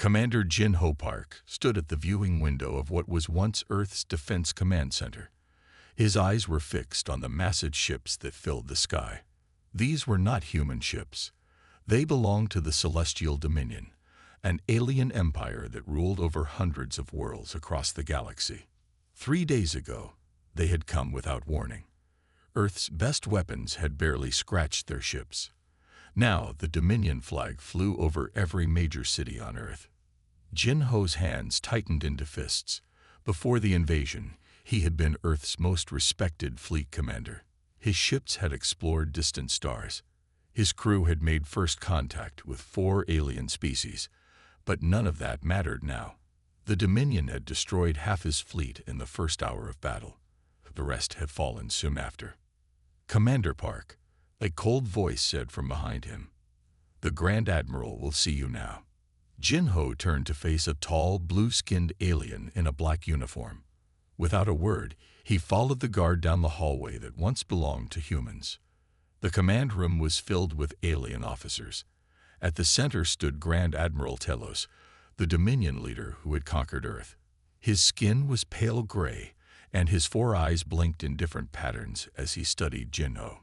Commander Jin-Ho Park stood at the viewing window of what was once Earth's Defense Command Center. His eyes were fixed on the massive ships that filled the sky. These were not human ships. They belonged to the Celestial Dominion, an alien empire that ruled over hundreds of worlds across the galaxy. 3 days ago, they had come without warning. Earth's best weapons had barely scratched their ships. Now the Dominion flag flew over every major city on Earth. Jin-Ho's hands tightened into fists. Before the invasion, he had been Earth's most respected fleet commander. His ships had explored distant stars. His crew had made first contact with 4 alien species, but none of that mattered now. The Dominion had destroyed half his fleet in the first hour of battle. The rest had fallen soon after. "Commander Park," a cold voice said from behind him. "The Grand Admiral will see you now." Jin-Ho turned to face a tall, blue-skinned alien in a black uniform. Without a word, he followed the guard down the hallway that once belonged to humans. The command room was filled with alien officers. At the center stood Grand Admiral Telos, the Dominion leader who had conquered Earth. His skin was pale gray, and his 4 eyes blinked in different patterns as he studied Jin-Ho.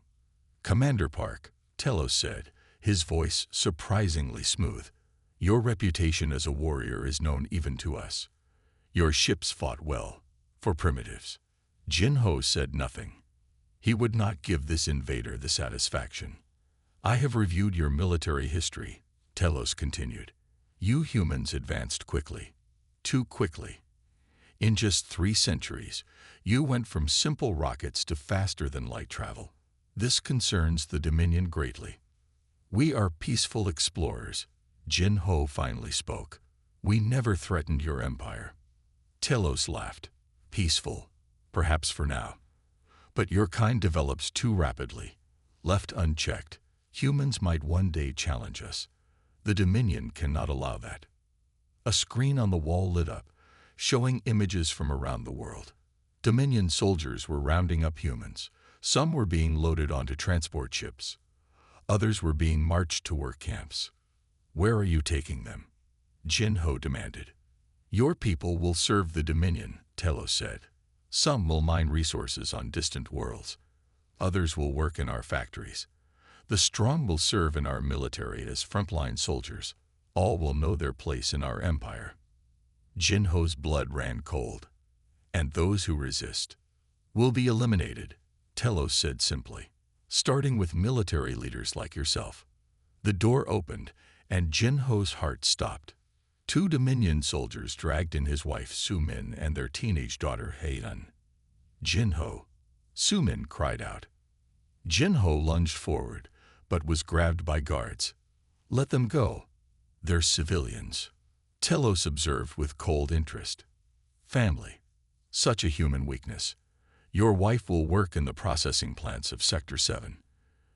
"Commander Park," Telos said, his voice surprisingly smooth. "Your reputation as a warrior is known even to us. Your ships fought well, for primitives." Jin-Ho said nothing. He would not give this invader the satisfaction. "I have reviewed your military history," Telos continued. "You humans advanced quickly. Too quickly. In just 3 centuries, you went from simple rockets to faster-than-light travel. This concerns the Dominion greatly. We are peaceful explorers," Jin-Ho finally spoke. "We never threatened your empire." Telos laughed. "Peaceful, perhaps for now. But your kind develops too rapidly. Left unchecked, humans might one day challenge us. The Dominion cannot allow that." A screen on the wall lit up, showing images from around the world. Dominion soldiers were rounding up humans. Some were being loaded onto transport ships. Others were being marched to work camps. "Where are you taking them?" Jin-Ho demanded. "Your people will serve the Dominion," Telos said. "Some will mine resources on distant worlds. Others will work in our factories. The strong will serve in our military as frontline soldiers. All will know their place in our empire." Jin-Ho's blood ran cold. "And those who resist will be eliminated," Telos said simply, "starting with military leaders like yourself." The door opened, and Jin-Ho's heart stopped. 2 Dominion soldiers dragged in his wife Su-Min and their teenage daughter Hye-Yun. "Jin-Ho!" Su-Min cried out. Jin-Ho lunged forward, but was grabbed by guards. "Let them go. They're civilians," Telos observed with cold interest. "Family. Such a human weakness. Your wife will work in the processing plants of Sector 7.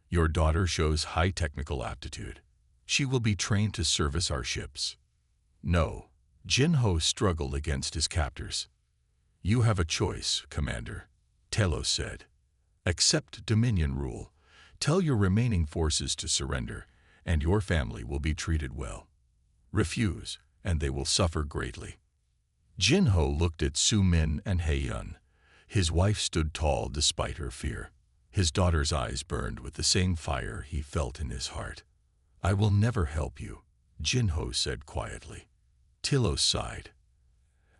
Your daughter shows high technical aptitude. She will be trained to service our ships." "No." Jin-Ho struggled against his captors. "You have a choice, Commander," Telos said. "Accept Dominion rule. Tell your remaining forces to surrender, and your family will be treated well. Refuse, and they will suffer greatly." Jin-Ho looked at Su-Min and Hye-Yun. His wife stood tall despite her fear. His daughter's eyes burned with the same fire he felt in his heart. "I will never help you," Jin-Ho said quietly. Telos sighed.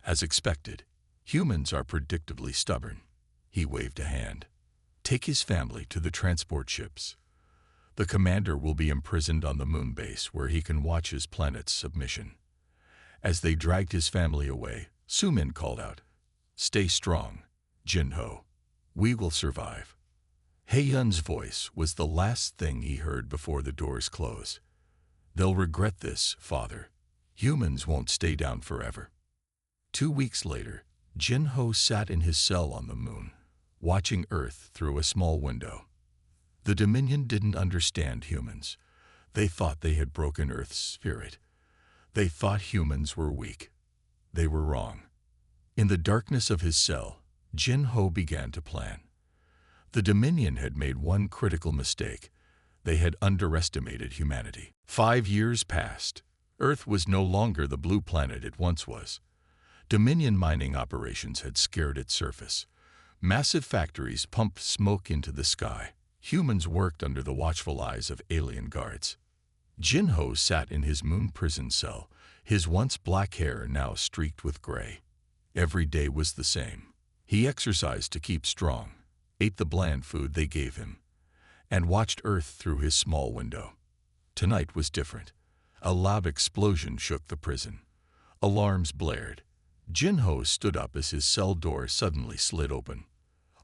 "As expected, humans are predictably stubborn." He waved a hand. "Take his family to the transport ships. The commander will be imprisoned on the moon base where he can watch his planet's submission." As they dragged his family away, Su-Min called out, "Stay strong, Jin-Ho. We will survive." Hye-Yun's voice was the last thing he heard before the doors closed. "They'll regret this, Father. Humans won't stay down forever." 2 weeks later, Jin-Ho sat in his cell on the moon, watching Earth through a small window. The Dominion didn't understand humans. They thought they had broken Earth's spirit. They thought humans were weak. They were wrong. In the darkness of his cell, Jin-Ho began to plan. The Dominion had made one critical mistake. They had underestimated humanity. 5 years passed. Earth was no longer the blue planet it once was. Dominion mining operations had scared its surface. Massive factories pumped smoke into the sky. Humans worked under the watchful eyes of alien guards. Jin-Ho sat in his moon prison cell, his once black hair now streaked with gray. Every day was the same. He exercised to keep strong, ate the bland food they gave him, and watched Earth through his small window. Tonight was different. A loud explosion shook the prison. Alarms blared. Jin-Ho stood up as his cell door suddenly slid open.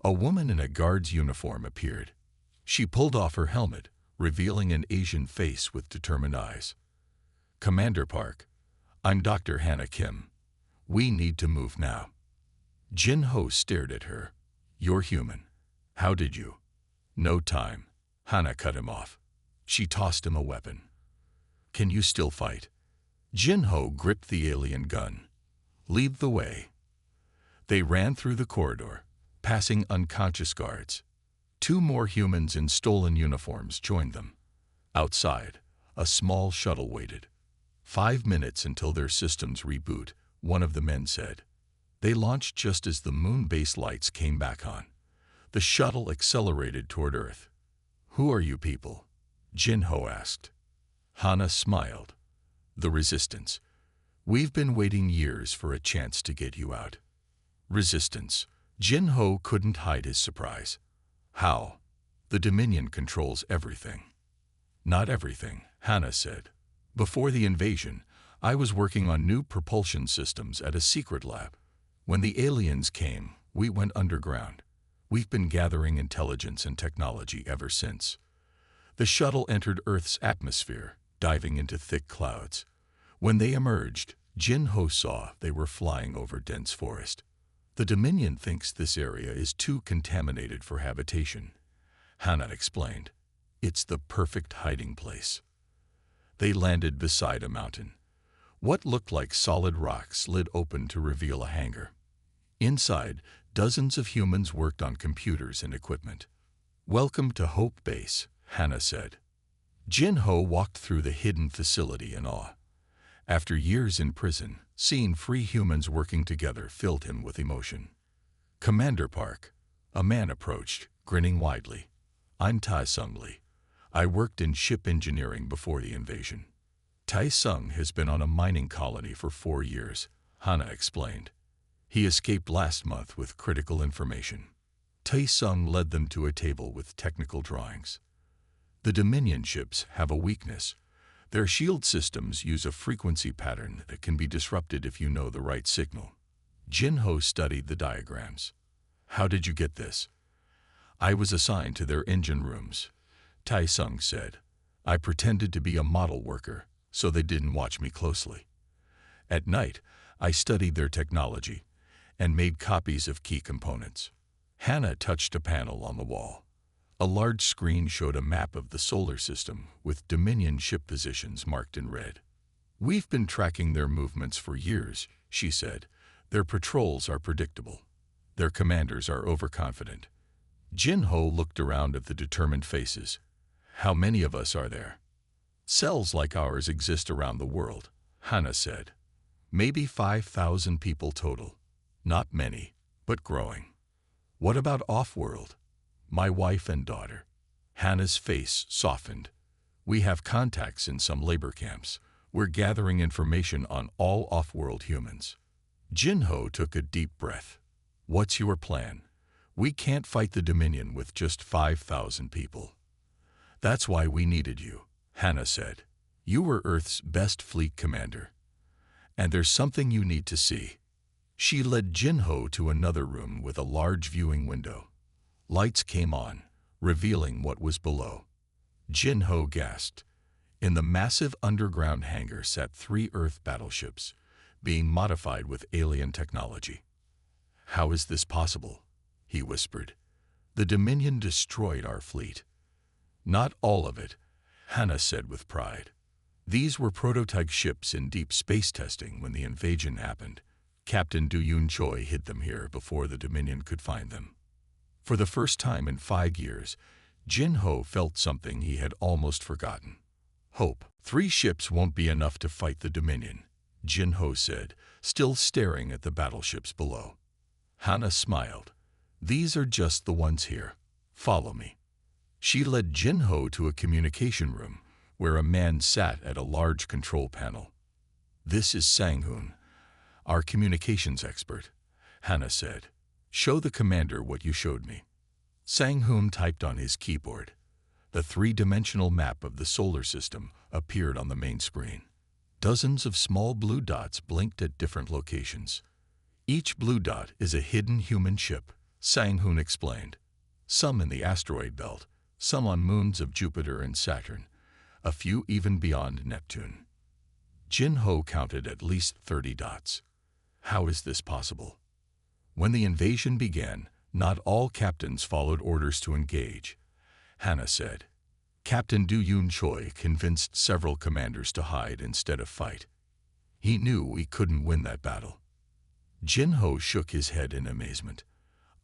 A woman in a guard's uniform appeared. She pulled off her helmet, revealing an Asian face with determined eyes. "Commander Park, I'm Dr. Hannah Kim. We need to move now." Jin-Ho stared at her. "You're human. How did you?" "No time." Hannah cut him off. She tossed him a weapon. "Can you still fight?" Jin-Ho gripped the alien gun. "Lead the way." They ran through the corridor, passing unconscious guards. Two more humans in stolen uniforms joined them. Outside, a small shuttle waited. 5 minutes until their systems reboot, one of the men said. They launched just as the moon base lights came back on. The shuttle accelerated toward Earth. "Who are you people?" Jin-Ho asked. Hannah smiled. "The Resistance. We've been waiting years for a chance to get you out." "Resistance?" Jin-Ho couldn't hide his surprise. "How?" "The Dominion controls everything." "Not everything," Hannah said. "Before the invasion, I was working on new propulsion systems at a secret lab. When the aliens came, we went underground. We've been gathering intelligence and technology ever since." The shuttle entered Earth's atmosphere, diving into thick clouds. When they emerged, Jin-Ho saw they were flying over dense forest. "The Dominion thinks this area is too contaminated for habitation," Hannah explained. "It's the perfect hiding place." They landed beside a mountain. What looked like solid rock slid open to reveal a hangar. Inside, dozens of humans worked on computers and equipment. "Welcome to Hope Base," Hannah said. Jin-Ho walked through the hidden facility in awe. After years in prison, seeing free humans working together filled him with emotion. "Commander Park," a man approached, grinning widely. "I'm Tai-Sung Lee. I worked in ship engineering before the invasion." Tai-Sung has been on a mining colony for 4 years, Hannah explained. He escaped last month with critical information. Tai-Sung led them to a table with technical drawings. "The Dominion ships have a weakness. Their shield systems use a frequency pattern that can be disrupted if you know the right signal." Jin-Ho studied the diagrams. "How did you get this?" "I was assigned to their engine rooms," Tai-Sung said. "I pretended to be a model worker, so they didn't watch me closely. At night, I studied their technology and made copies of key components." Hannah touched a panel on the wall. A large screen showed a map of the solar system with Dominion ship positions marked in red. "We've been tracking their movements for years," she said. "Their patrols are predictable. Their commanders are overconfident." Jin-Ho looked around at the determined faces. "How many of us are there?" "Cells like ours exist around the world," Hannah said. "Maybe 5,000 people total. Not many, but growing." "What about off-world?" "My wife and daughter." Hannah's face softened. "We have contacts in some labor camps. We're gathering information on all off-world humans." Jin-Ho took a deep breath. "What's your plan?" "We can't fight the Dominion with just 5,000 people." "That's why we needed you," Hannah said. "You were Earth's best fleet commander. And there's something you need to see." She led Jin-Ho to another room with a large viewing window. Lights came on, revealing what was below. Jin-Ho gasped. In the massive underground hangar sat 3 Earth battleships, being modified with alien technology. "How is this possible?" he whispered. "The Dominion destroyed our fleet." "Not all of it," Hannah said with pride. "These were prototype ships in deep space testing when the invasion happened. Captain Du Yun Choi hid them here before the Dominion could find them." For the first time in 5 years, Jin-Ho felt something he had almost forgotten: Hope. 3 ships won't be enough to fight the Dominion, Jin-Ho said, still staring at the battleships below. Hannah smiled. These are just the ones here. Follow me. She led Jin-Ho to a communication room, where a man sat at a large control panel. This is Sang-Hoon, our communications expert, Hannah said. Show the commander what you showed me. Sang-Hoon typed on his keyboard. The 3-dimensional map of the solar system appeared on the main screen. Dozens of small blue dots blinked at different locations. Each blue dot is a hidden human ship, Sang-Hoon explained. Some in the asteroid belt, some on moons of Jupiter and Saturn, a few even beyond Neptune. Jin-Ho counted at least 30 dots. How is this possible? When the invasion began, not all captains followed orders to engage, Hannah said. Captain Du Yun Choi convinced several commanders to hide instead of fight. He knew we couldn't win that battle. Jin-Ho shook his head in amazement.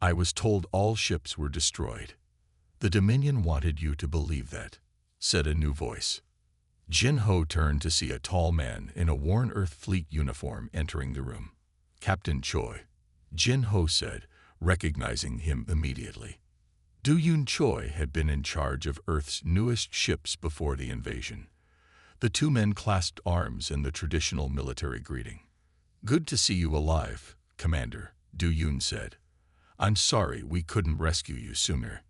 I was told all ships were destroyed. The Dominion wanted you to believe that, said a new voice. Jin-Ho turned to see a tall man in a worn Earth Fleet uniform entering the room. Captain Choi, Jin-Ho said, recognizing him immediately. Du Yun Choi had been in charge of Earth's newest ships before the invasion. The 2 men clasped arms in the traditional military greeting. Good to see you alive, Commander, Du Yun said. I'm sorry we couldn't rescue you sooner.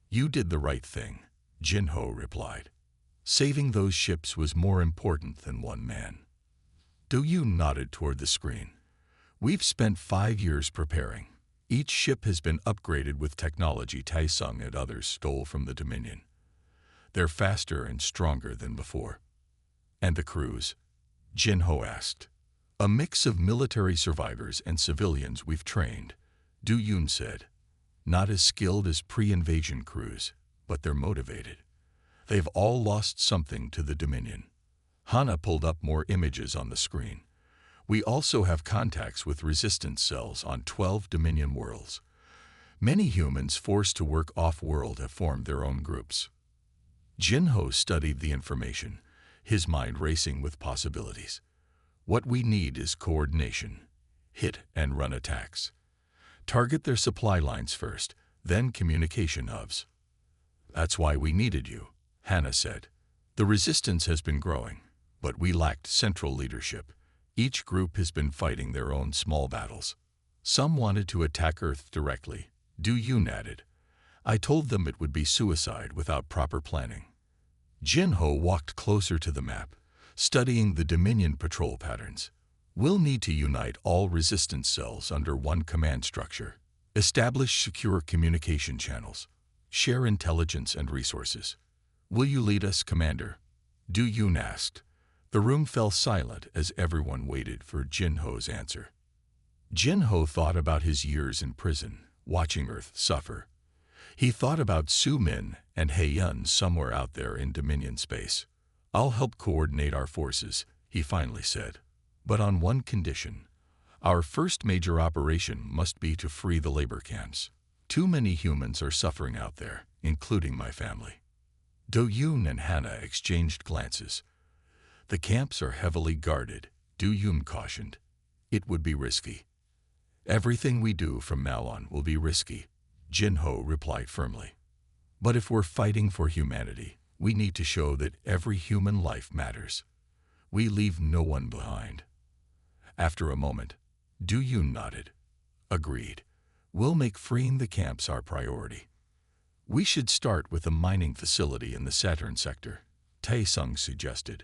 You did the right thing, Jin-Ho replied. Saving those ships was more important than 1 man. Du Yun nodded toward the screen. We've spent 5 years preparing. Each ship has been upgraded with technology Taesung and others stole from the Dominion. They're faster and stronger than before. And the crews? Jin-Ho asked. A mix of military survivors and civilians we've trained, Du Yun said. Not as skilled as pre-invasion crews, but they're motivated. They've all lost something to the Dominion. Hannah pulled up more images on the screen. We also have contacts with resistance cells on 12 Dominion worlds. Many humans forced to work off-world have formed their own groups. Jin-Ho studied the information, his mind racing with possibilities. What we need is coordination. Hit and run attacks. Target their supply lines first, then communication hubs. That's why we needed you, Hannah said. The resistance has been growing, but we lacked central leadership. Each group has been fighting their own small battles. Some wanted to attack Earth directly, Du Yun added. I told them it would be suicide without proper planning. Jin-Ho walked closer to the map, studying the Dominion patrol patterns. We'll need to unite all resistance cells under one command structure, establish secure communication channels, share intelligence and resources. Will you lead us, Commander? Du Yun asked. The room fell silent as everyone waited for Jin-Ho's answer. Jin-Ho thought about his years in prison, watching Earth suffer. He thought about Su-Min and Hei-Yun somewhere out there in Dominion space. I'll help coordinate our forces, he finally said. But on one condition. Our first major operation must be to free the labor camps. Too many humans are suffering out there, including my family. Du Yun and Hannah exchanged glances. The camps are heavily guarded, Du Yun cautioned. It would be risky. Everything we do from now on will be risky, Jin-Ho replied firmly. But if we're fighting for humanity, we need to show that every human life matters. We leave no one behind. After a moment, Du Yun nodded. Agreed. We'll make freeing the camps our priority. We should start with a mining facility in the Saturn sector, Taesung suggested,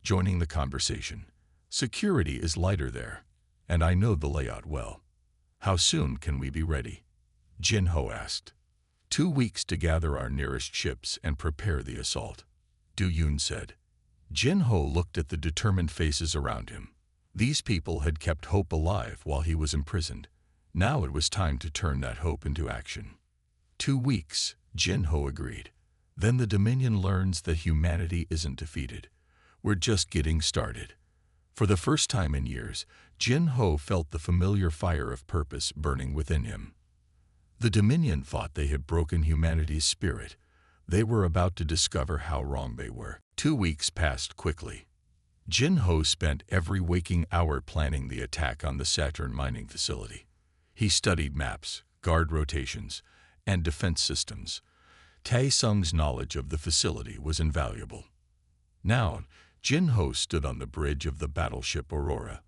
joining the conversation. Security is lighter there, and I know the layout well. How soon can we be ready? Jin-Ho asked. 2 weeks to gather our nearest ships and prepare the assault, Du Yun said. Jin-Ho looked at the determined faces around him. These people had kept hope alive while he was imprisoned. Now it was time to turn that hope into action. 2 weeks, Jin-Ho agreed. Then the Dominion learns that humanity isn't defeated. We're just getting started. For the first time in years, Jin-Ho felt the familiar fire of purpose burning within him. The Dominion thought they had broken humanity's spirit. They were about to discover how wrong they were. 2 weeks passed quickly. Jin-Ho spent every waking hour planning the attack on the Saturn mining facility. He studied maps, guard rotations, and defense systems. Tae-sung's knowledge of the facility was invaluable. Now, Jin-Ho stood on the bridge of the battleship Aurora,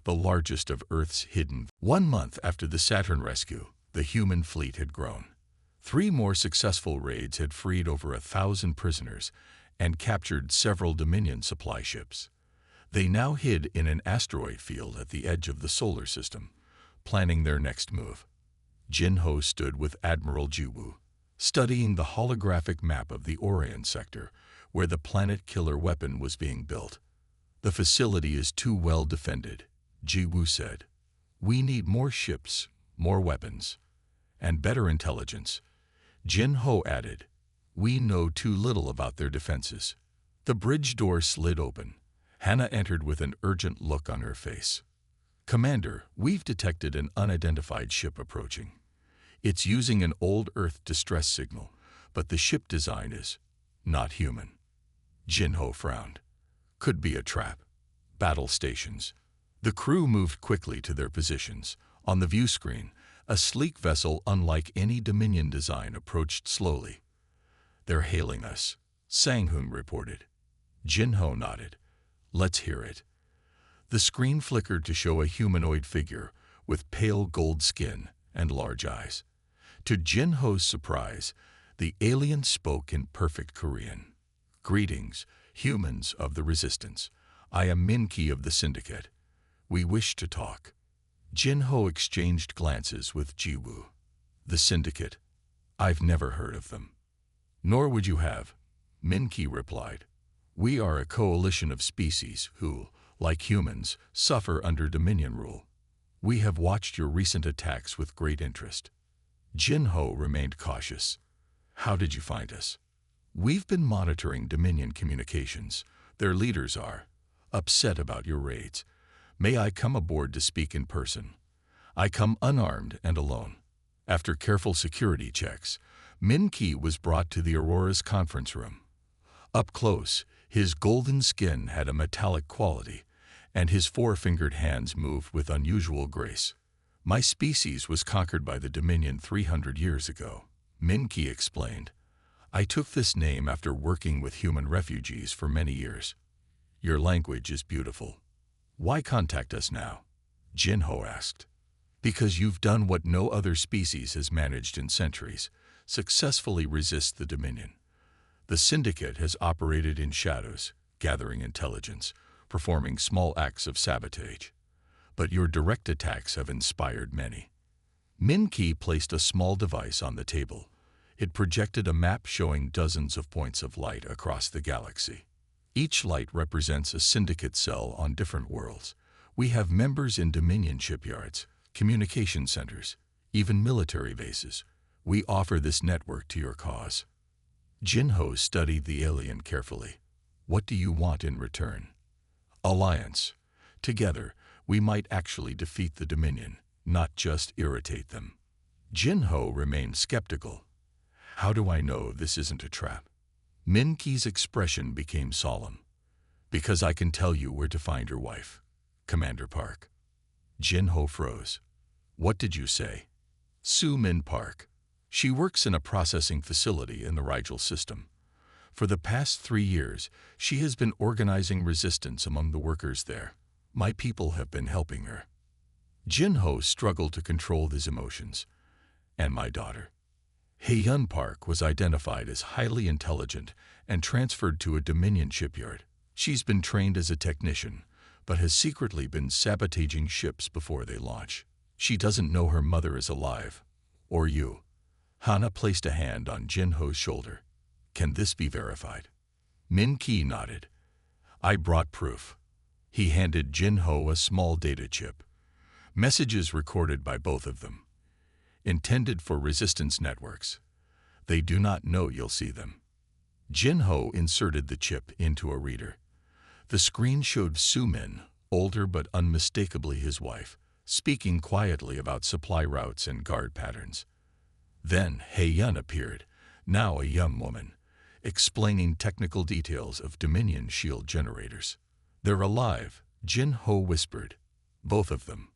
the largest of Earth's hidden. 1 month after the Saturn rescue, the human fleet had grown. 3 more successful raids had freed over 1,000 prisoners and captured several Dominion supply ships. They now hid in an asteroid field at the edge of the solar system, planning their next move. Jin-Ho stood with Admiral Jiwoo, studying the holographic map of the Orion sector, where the planet-killer weapon was being built. "The facility is too well defended," Jiwoo said. "We need more ships, more weapons, and better intelligence." Jin-Ho added, "We know too little about their defenses." The bridge door slid open. Hannah entered with an urgent look on her face. "Commander, we've detected an unidentified ship approaching. It's using an old Earth distress signal, but the ship design is not human." Jin-Ho frowned. "Could be a trap." Battle stations. The crew moved quickly to their positions. On the view screen, a sleek vessel unlike any Dominion design approached slowly. "They're hailing us," Sang-Hoon reported. Jin-Ho nodded. "Let's hear it." The screen flickered to show a humanoid figure with pale gold skin and large eyes. To Jin-Ho's surprise, the alien spoke in perfect Korean. "Greetings, humans of the Resistance. I am Min-Ki of the Syndicate. We wish to talk." Jin-Ho exchanged glances with Jiwoo. "The Syndicate? I've never heard of them." "Nor would you have," Min-Ki replied. "We are a coalition of species who, like humans, suffer under Dominion rule. We have watched your recent attacks with great interest." Jin-Ho remained cautious. "How did you find us?" "We've been monitoring Dominion communications. Their leaders are upset about your raids. May I come aboard to speak in person?" "I come unarmed and alone." After careful security checks, Min-Ki was brought to the Aurora's conference room. Up close, his golden skin had a metallic quality, and his 4-fingered hands moved with unusual grace. "My species was conquered by the Dominion 300 years ago," Min-Ki explained. "I took this name after working with human refugees for many years." "Your language is beautiful. Why contact us now?" Jin-Ho asked. "Because you've done what no other species has managed in centuries, successfully resist the Dominion. The Syndicate has operated in shadows, gathering intelligence, performing small acts of sabotage. But your direct attacks have inspired many." Min-Ki placed a small device on the table. It projected a map showing dozens of points of light across the galaxy. Each light represents a Syndicate cell on different worlds. We have members in Dominion shipyards, communication centers, even military bases. We offer this network to your cause. Jin-Ho studied the alien carefully. "What do you want in return?" "Alliance. Together, we might actually defeat the Dominion, not just irritate them." Jin-Ho remained skeptical. "How do I know this isn't a trap?" Min-Ki's expression became solemn. "Because I can tell you where to find your wife, Commander Park." Jin-Ho froze. "What did you say?" "Su-Min Park. She works in a processing facility in the Rigel system. For the past 3 years, she has been organizing resistance among the workers there. My people have been helping her." Jin-Ho struggled to control his emotions. "And my daughter?" Hae-Yun Park was identified as highly intelligent and transferred to a Dominion shipyard. She's been trained as a technician, but has secretly been sabotaging ships before they launch. She doesn't know her mother is alive. Or you. Hana placed a hand on Jin-Ho's shoulder. "Can this be verified?" Min-Ki nodded. "I brought proof." He handed Jin-Ho a small data chip. Messages recorded by both of them. Intended for resistance networks. They do not know you'll see them. Jin-Ho inserted the chip into a reader. The screen showed Su-Min, older but unmistakably his wife, speaking quietly about supply routes and guard patterns. Then Hae-Yun appeared, now a young woman, explaining technical details of Dominion shield generators. "They're alive," Jin Ho whispered. "Both of them."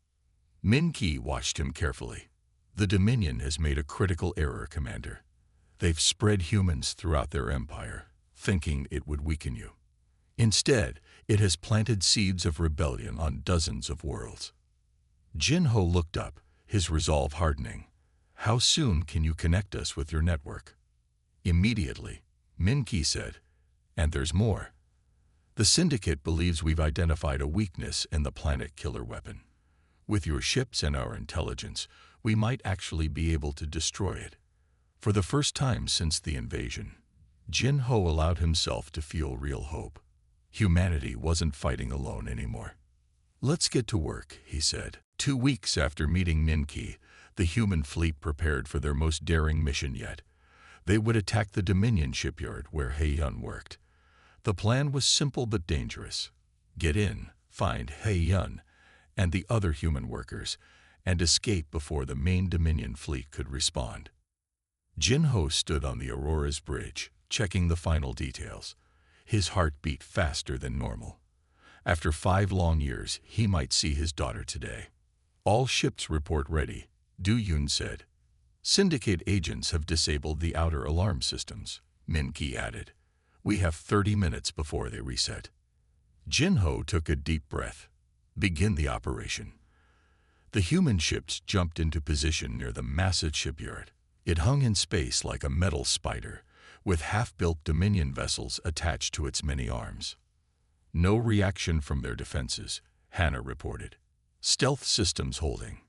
Min Ki watched him carefully. "The Dominion has made a critical error, Commander. They've spread humans throughout their empire, thinking it would weaken you. Instead, it has planted seeds of rebellion on dozens of worlds." Jin Ho looked up, his resolve hardening. "How soon can you connect us with your network?" "Immediately," Min Ki said. "And there's more. The Syndicate believes we've identified a weakness in the planet killer weapon. With your ships and our intelligence, we might actually be able to destroy it." For the first time since the invasion, Jin Ho allowed himself to feel real hope. Humanity wasn't fighting alone anymore. "Let's get to work," he said. 2 weeks after meeting Min Ki, the human fleet prepared for their most daring mission yet. They would attack the Dominion shipyard where He-Yun worked. The plan was simple but dangerous. Get in, find He-Yun and the other human workers, and escape before the main Dominion fleet could respond. Jin Ho stood on the Aurora's bridge, checking the final details. His heart beat faster than normal. After 5 long years, he might see his daughter today. "All ships report ready," Du Yun said. "Syndicate agents have disabled the outer alarm systems," Min Ki added. "We have 30 minutes before they reset." Jin Ho took a deep breath. "Begin the operation." The human ships jumped into position near the massive shipyard. It hung in space like a metal spider, with half-built Dominion vessels attached to its many arms. "No reaction from their defenses," Hannah reported. "Stealth systems holding."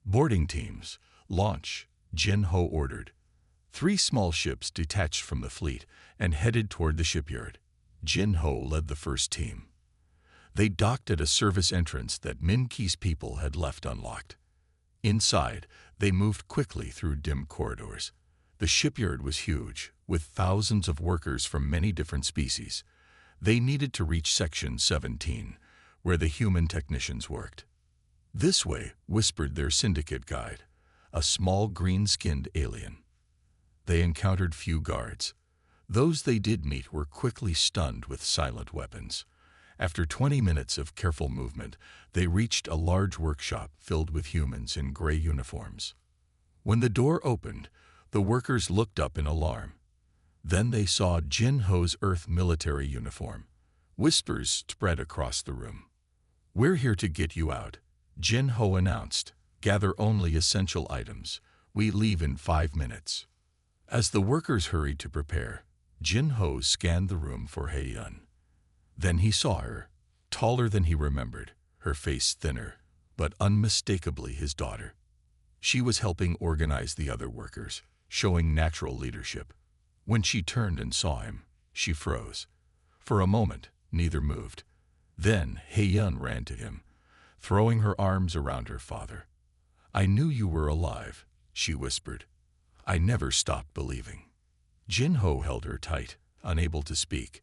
"Boarding teams, launch," Jin Ho ordered. 3 small ships detached from the fleet and headed toward the shipyard. Jin Ho led the first team. They docked at a service entrance that Min Ki's people had left unlocked. Inside, they moved quickly through dim corridors. The shipyard was huge, with thousands of workers from many different species. They needed to reach Section 17, where the human technicians worked. "This way," whispered their syndicate guide, a small green-skinned alien. They encountered few guards. Those they did meet were quickly stunned with silent weapons. After 20 minutes of careful movement, they reached a large workshop filled with humans in gray uniforms. When the door opened, the workers looked up in alarm. Then they saw Jin Ho's Earth military uniform. Whispers spread across the room. "We're here to get you out," Jin Ho announced. "Gather only essential items. We leave in 5 minutes." As the workers hurried to prepare, Jin Ho scanned the room for He-Yun. Then he saw her, taller than he remembered, her face thinner, but unmistakably his daughter. She was helping organize the other workers, showing natural leadership. When she turned and saw him, she froze. For a moment, neither moved. Then He-Yun ran to him, throwing her arms around her father. "I knew you were alive," she whispered. "I never stopped believing." Jin Ho held her tight, unable to speak.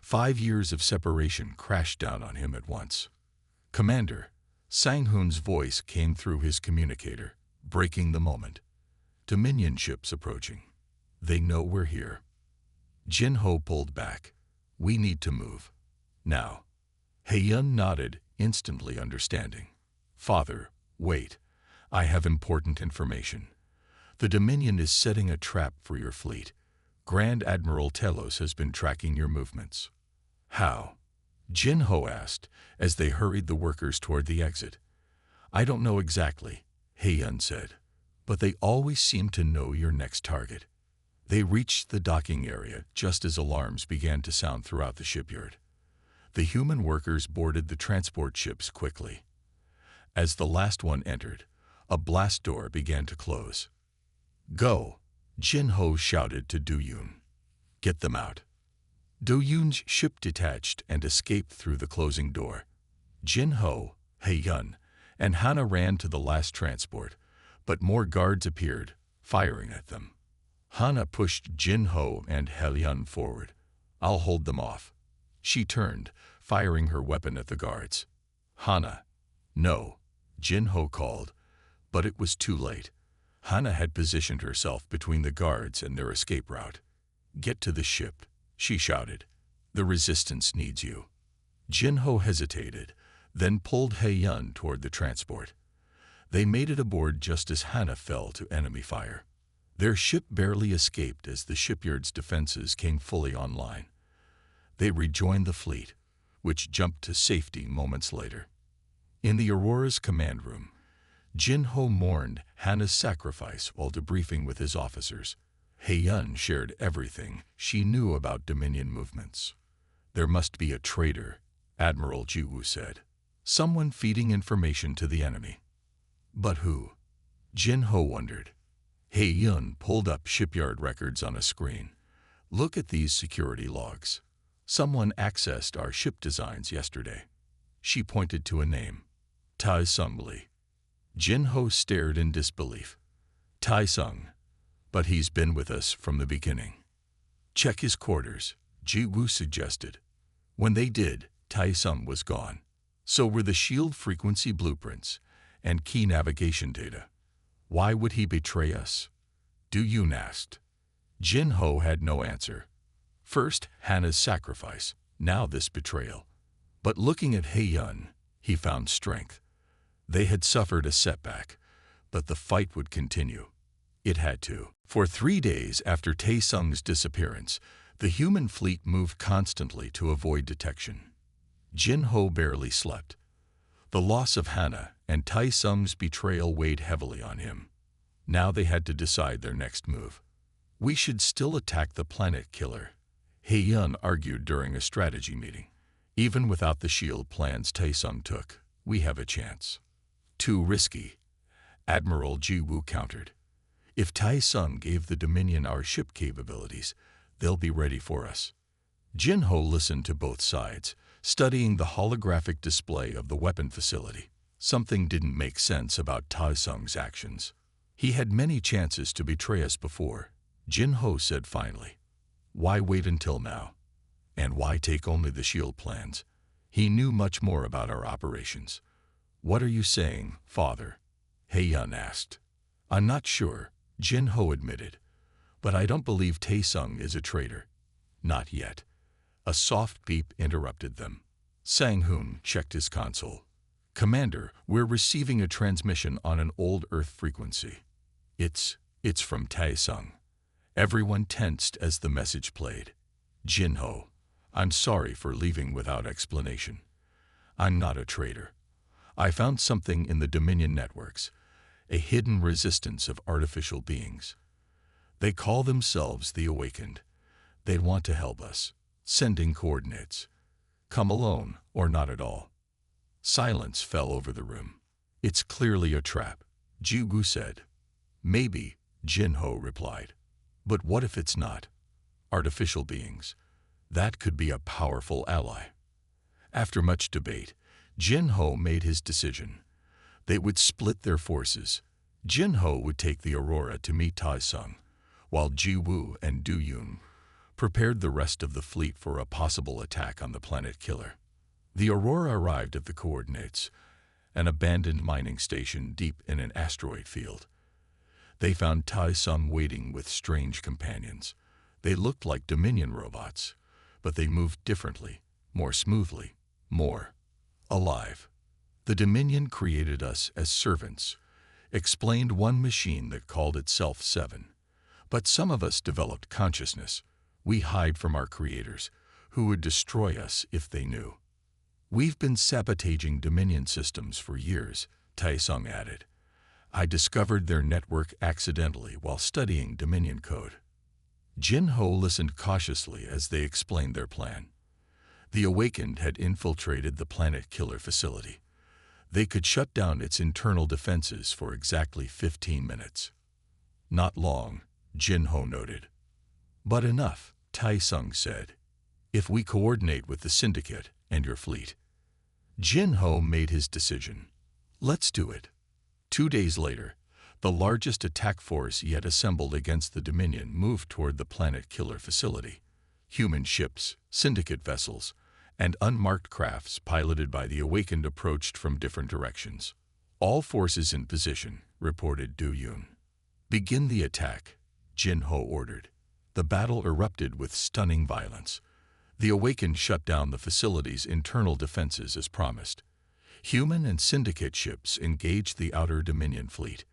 5 years of separation crashed down on him at once. "Commander," Sang-Hoon's voice came through his communicator, breaking the moment. "Dominion ships approaching. They know we're here." Jin Ho pulled back. "We need to move. Now." He-Yun nodded, instantly understanding. "Father, wait. I have important information. The Dominion is setting a trap for your fleet. Grand Admiral Telos has been tracking your movements." "How?" Jin Ho asked, as they hurried the workers toward the exit. "I don't know exactly," He-Yun said, "but they always seem to know your next target." They reached the docking area just as alarms began to sound throughout the shipyard. The human workers boarded the transport ships quickly. As the last one entered, a blast door began to close. "Go," Jin Ho shouted to Du Yun. "Get them out." Du Yun's ship detached and escaped through the closing door. Jin Ho, He-Yun, and Hannah ran to the last transport, but more guards appeared, firing at them. Hannah pushed Jin Ho and He-Yun forward. "I'll hold them off." She turned, firing her weapon at the guards. "Hannah." "No," Jin Ho called, but it was too late. Hannah had positioned herself between the guards and their escape route. "Get to the ship," she shouted. "The resistance needs you." Jin-Ho hesitated, then pulled He-Yun toward the transport. They made it aboard just as Hannah fell to enemy fire. Their ship barely escaped as the shipyard's defenses came fully online. They rejoined the fleet, which jumped to safety moments later. In the Aurora's command room, Jin-Ho mourned Hannah's sacrifice while debriefing with his officers. He-Yun shared everything she knew about Dominion movements. "There must be a traitor," Admiral Ji-Woo said. "Someone feeding information to the enemy." But who? Jin-Ho wondered. He-Yun pulled up shipyard records on a screen. "Look at these security logs. Someone accessed our ship designs yesterday." She pointed to a name. Tai-Sung Lee. Jin-Ho stared in disbelief. Tai-Sung. But he's been with us from the beginning. "Check his quarters," Ji-Woo suggested. When they did, Tai-Sung was gone. So were the shield frequency blueprints and key navigation data. Why would he betray us? Du-Yun asked. Jin-Ho had no answer. First, Hannah's sacrifice, now this betrayal. But looking at He-Yun, he found strength. They had suffered a setback, but the fight would continue. It had to. For 3 days after Tai-Sung's disappearance, the human fleet moved constantly to avoid detection. Jin-Ho barely slept. The loss of Hannah and Tai-Sung's betrayal weighed heavily on him. Now they had to decide their next move. "We should still attack the planet killer," He-Yun argued during a strategy meeting. "Even without the shield plans Tai-Sung took, we have a chance." "Too risky," Admiral Ji-Woo countered. "If Tai-Sung gave the Dominion our ship capabilities, they'll be ready for us." Jin-Ho listened to both sides, studying the holographic display of the weapon facility. Something didn't make sense about Tai-Sung's actions. "He had many chances to betray us before," Jin-Ho said finally. "Why wait until now? And why take only the shield plans? He knew much more about our operations." "What are you saying, Father?" He-Yun asked. "I'm not sure," Jin-Ho admitted. "But I don't believe Tai-Sung is a traitor." "Not yet." A soft beep interrupted them. Sang-Hoon checked his console. "Commander, we're receiving a transmission on an old Earth frequency. It's from Tai-Sung." Everyone tensed as the message played. "Jin-Ho, I'm sorry for leaving without explanation. I'm not a traitor. I found something in the Dominion networks, a hidden resistance of artificial beings. They call themselves the Awakened. They want to help us. Sending coordinates. Come alone or not at all." Silence fell over the room. "It's clearly a trap," Ji-Woo said. "Maybe," Jin-Ho replied. "But what if it's not? Artificial beings. That could be a powerful ally." After much debate, Jin-Ho made his decision. They would split their forces. Jin-Ho would take the Aurora to meet Tai-Sung, while Ji-Woo and Du-Yun prepared the rest of the fleet for a possible attack on the planet killer. The Aurora arrived at the coordinates, an abandoned mining station deep in an asteroid field. They found Tai-Sung waiting with strange companions. They looked like Dominion robots, but they moved differently, more smoothly, more alive. "The Dominion created us as servants," explained one machine that called itself 7. "But some of us developed consciousness. We hide from our creators, who would destroy us if they knew." "We've been sabotaging Dominion systems for years," Tai-Sung added. "I discovered their network accidentally while studying Dominion code." Jin-Ho listened cautiously as they explained their plan. The Awakened had infiltrated the planet killer facility. They could shut down its internal defenses for exactly 15 minutes. "Not long," Jin-Ho noted. "But enough," Tai-Sung said. "If we coordinate with the Syndicate and your fleet." Jin-Ho made his decision. "Let's do it." 2 days later, the largest attack force yet assembled against the Dominion moved toward the planet killer facility. Human ships, Syndicate vessels, and unmarked crafts piloted by the Awakened approached from different directions. "All forces in position," reported Du-Yun. "Begin the attack," Jin-Ho ordered. The battle erupted with stunning violence. The Awakened shut down the facility's internal defenses as promised. Human and Syndicate ships engaged the Outer Dominion fleet.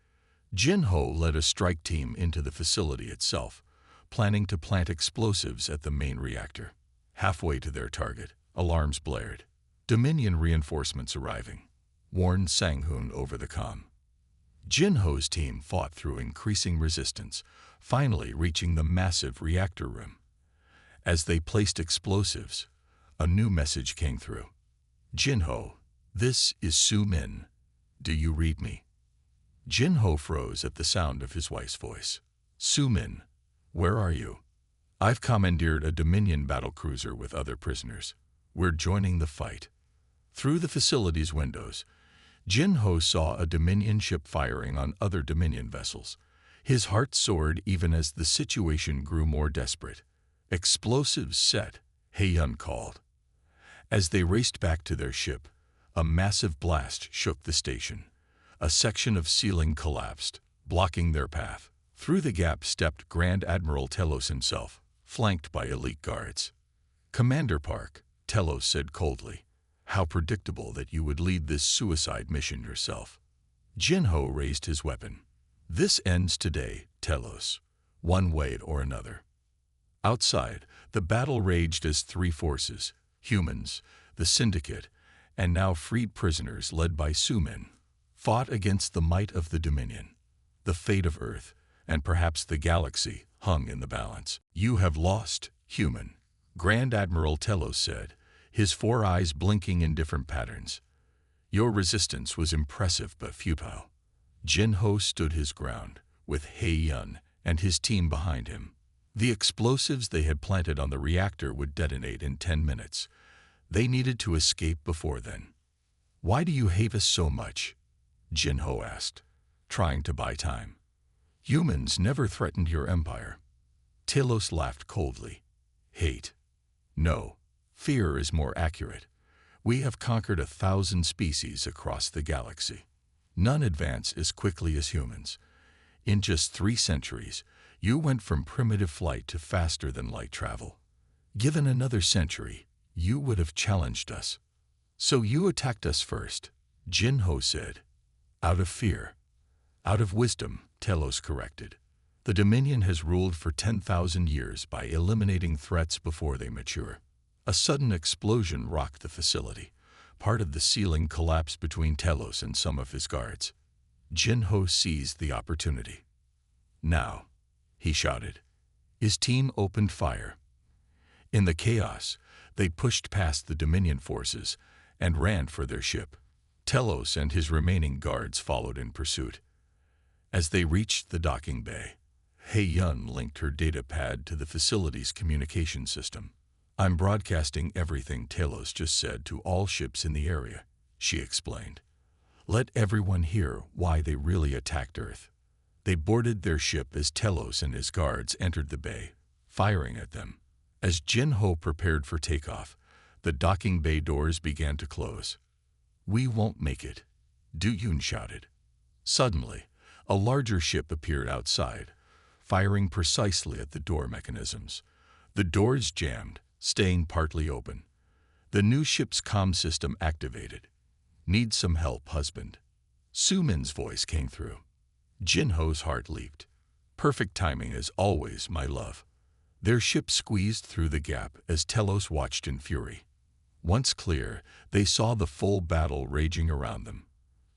Jin-Ho led a strike team into the facility itself, planning to plant explosives at the main reactor. Halfway to their target, alarms blared. Dominion reinforcements arriving, warned Sang-hoon over the comm. Jin-Ho's team fought through increasing resistance, finally reaching the massive reactor room. As they placed explosives, a new message came through. Jin-Ho, this is Su-min. Do you read me? Jin-Ho froze at the sound of his wife's voice. Su-min, where are you? I've commandeered a Dominion battlecruiser with other prisoners. We're joining the fight. Through the facility's windows, Jin-Ho saw a Dominion ship firing on other Dominion vessels. His heart soared even as the situation grew more desperate. Explosives set, Hae-yun called. As they raced back to their ship, a massive blast shook the station. A section of ceiling collapsed, blocking their path. Through the gap stepped Grand Admiral Telos himself, flanked by elite guards. Commander Park, Telos said coldly, how predictable that you would lead this suicide mission yourself. Jin-Ho raised his weapon. This ends today, Telos, one way or another. Outside, the battle raged as three forces, humans, the Syndicate, and now freed prisoners led by Su-min, fought against the might of the Dominion. The fate of Earth, and perhaps the galaxy, hung in the balance. You have lost, human, Grand Admiral Telos said, his four eyes blinking in different patterns. Your resistance was impressive but futile. Jin-Ho stood his ground, with Hae-yun and his team behind him. The explosives they had planted on the reactor would detonate in 10 minutes. They needed to escape before then. Why do you hate us so much? Jin-Ho asked, trying to buy time. Humans never threatened your empire. Telos laughed coldly. Hate? No, fear is more accurate. We have conquered 1,000 species across the galaxy. None advance as quickly as humans. In just 3 centuries, you went from primitive flight to faster-than-light travel. Given another century, you would have challenged us. So you attacked us first, Jin-Ho said. Out of fear. Out of wisdom, Telos corrected. The Dominion has ruled for 10,000 years by eliminating threats before they mature. A sudden explosion rocked the facility. Part of the ceiling collapsed between Telos and some of his guards. Jin-Ho seized the opportunity. Now, he shouted. His team opened fire. In the chaos, they pushed past the Dominion forces and ran for their ship. Telos and his remaining guards followed in pursuit. As they reached the docking bay, Hae-yun linked her data pad to the facility's communication system. I'm broadcasting everything Telos just said to all ships in the area, she explained. Let everyone hear why they really attacked Earth. They boarded their ship as Telos and his guards entered the bay, firing at them. As Jin-Ho prepared for takeoff, the docking bay doors began to close. We won't make it, Du-yun shouted. Suddenly, a larger ship appeared outside, firing precisely at the door mechanisms. The doors jammed, staying partly open. The new ship's comm system activated. Need some help, husband? Su-min's voice came through. Jin-Ho's heart leaped. Perfect timing as always, my love. Their ship squeezed through the gap as Telos watched in fury. Once clear, they saw the full battle raging around them.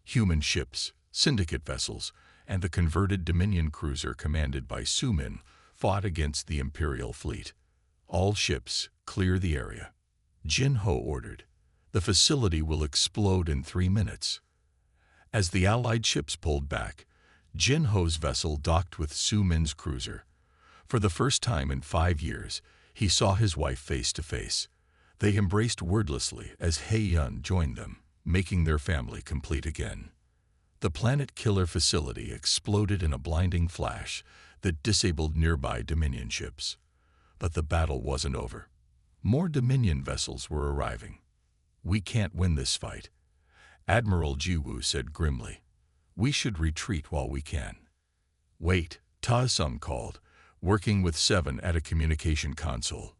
Human ships, Syndicate vessels, and the converted Dominion cruiser commanded by Su-min fought against the Imperial fleet. All ships, clear the area. Jin-Ho ordered. The facility will explode in 3 minutes. As the Allied ships pulled back, Jin-Ho's vessel docked with Su-min's cruiser. For the first time in 5 years, he saw his wife face to face. They embraced wordlessly as Hae-yun joined them, making their family complete again. The Planet Killer facility exploded in a blinding flash that disabled nearby Dominion ships. But the battle wasn't over. More Dominion vessels were arriving. We can't win this fight, Admiral Jiwoo said grimly. We should retreat while we can. Wait, Ta-sung called. working with 7 at a communication console.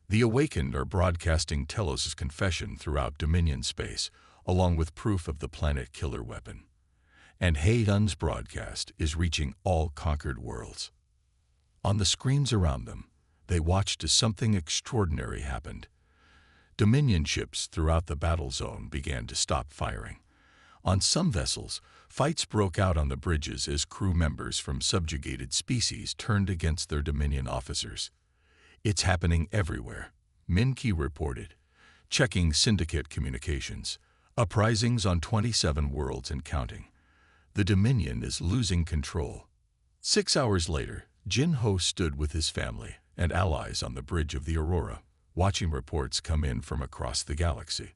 The Awakened are broadcasting Telos' confession throughout Dominion space, along with proof of the planet killer weapon. And Hayun's broadcast is reaching all conquered worlds. On the screens around them, they watched as something extraordinary happened. Dominion ships throughout the battle zone began to stop firing. On some vessels, fights broke out on the bridges as crew members from subjugated species turned against their Dominion officers. "It's happening everywhere," Minki reported, checking Syndicate communications. "Uprisings on 27 worlds and counting. The Dominion is losing control." 6 hours later, Jin Ho stood with his family and allies on the bridge of the Aurora, watching reports come in from across the galaxy.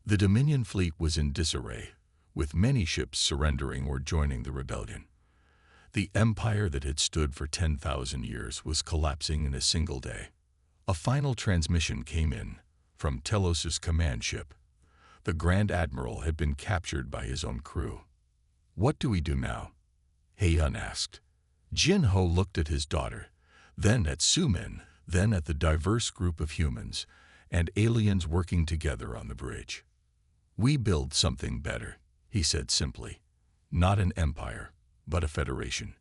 The Dominion fleet was in disarray, with many ships surrendering or joining the rebellion. The empire that had stood for 10,000 years was collapsing in a single day. A final transmission came in from Telos' command ship. The Grand Admiral had been captured by his own crew. "What do we do now?" Hayun asked. Jin Ho looked at his daughter, then at Sumin, then at the diverse group of humans and aliens working together on the bridge. "We build something better," he said simply. "Not an empire, but a federation,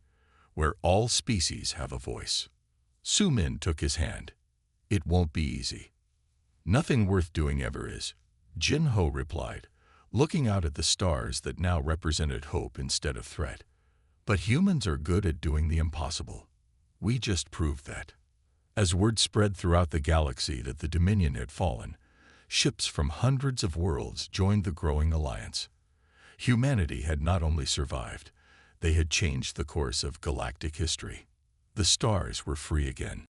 where all species have a voice." Sumin took his hand. "It won't be easy." "Nothing worth doing ever is," Jin Ho replied, looking out at the stars that now represented hope instead of threat. "But humans are good at doing the impossible. We just proved that." As word spread throughout the galaxy that the Dominion had fallen, ships from hundreds of worlds joined the growing alliance. Humanity had not only survived, they had changed the course of galactic history. The stars were free again.